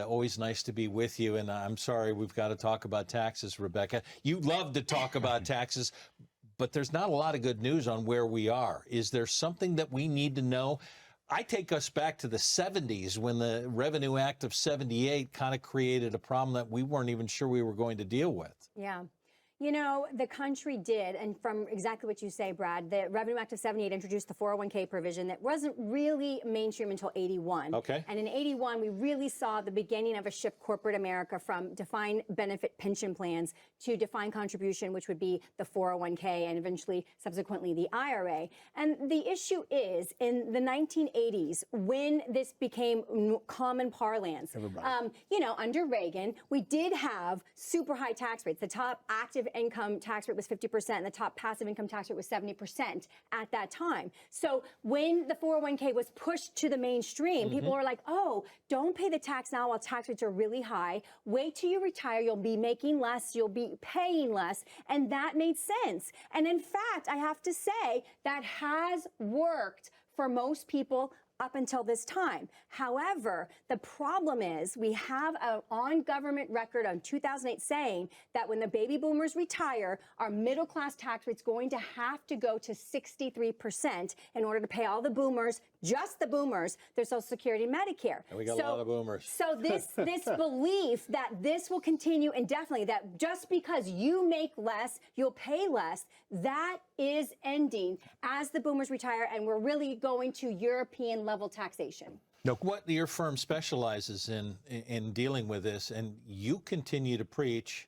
Always nice to be with you, and I'm sorry we've got to talk about taxes, Rebecca. You love to talk about taxes, but there's not a lot of good news on where we are. Is there something that we need to know? I take us back to the 70s when the Revenue Act of 78 kind of created a problem that we weren't even sure we were going to deal with. Yeah. You know, the country did, and from exactly what you say, Brad, the Revenue Act of 78 introduced the 401k provision that wasn't really mainstream until 81. Okay. And in 81, we really saw the beginning of a shift corporate America from defined benefit pension plans to defined contribution, which would be the 401k and eventually, subsequently, the IRA. And the issue is, in the 1980s, when this became common parlance, you know, under Reagan, we did have super high tax rates. The top active income tax rate was 50%, and the top passive income tax rate was 70% at that time. So when the 401k was pushed to the mainstream, people were like, oh, don't pay the tax now while tax rates are really high. Wait till you retire. You'll be making less. You'll be paying less. And that made sense. And in fact, I have to say that has worked for most people up until this time. However, the problem is we have an on-government record on 2008 saying that when the baby boomers retire, our middle-class tax rate's going to have to go to 63% in order to pay all the boomers, just the boomers, their Social Security and Medicare. And we got a lot of boomers. So this belief that this will continue indefinitely, that just because you make less, you'll pay less, that is ending as the boomers retire, and we're really going to European level taxation. Now, what your firm specializes in dealing with this, and you continue to preach,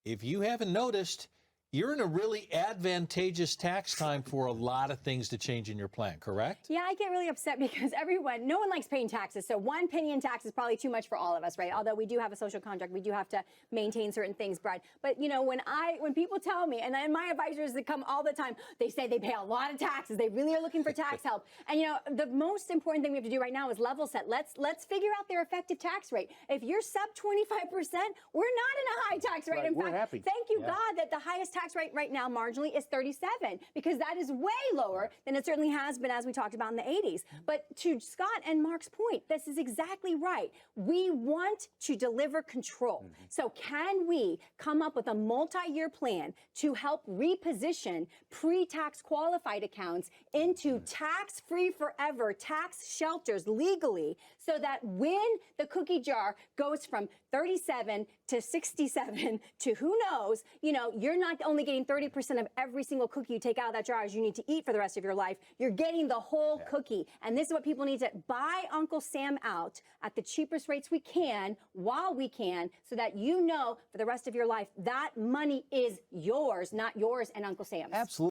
if you haven't noticed, you're in a really advantageous tax time for a lot of things to change in your plan, correct? Yeah, I get really upset because no one likes paying taxes. So 1 penny in tax is probably too much for all of us, right? Although we do have a social contract, we do have to maintain certain things, Brad. But you know, when people tell me, and then my advisors that come all the time, they say they pay a lot of taxes. They really are looking for tax help. And you know, the most important thing we have to do right now is level set. Let's figure out their effective tax rate. If you're sub 25%, we're not in a high tax rate. Right, in we're fact, happy. thank you God that the highest tax rate right now marginally is 37, because that is way lower than it certainly has been, as we talked about in the 80s. But to Scott and Mark's point, this is exactly right. We want to deliver control. So can we come up with a multi-year plan to help reposition pre-tax qualified accounts into tax-free forever tax shelters legally, so that when the cookie jar goes from 37 to 67 to who knows, you know, you're not only getting 30% of every single cookie you take out of that jar as you need to eat for the rest of your life. You're getting the whole cookie. And this is what people need to buy Uncle Sam out at the cheapest rates we can while we can, so that you know for the rest of your life that money is yours, not yours and Uncle Sam's. Absolutely.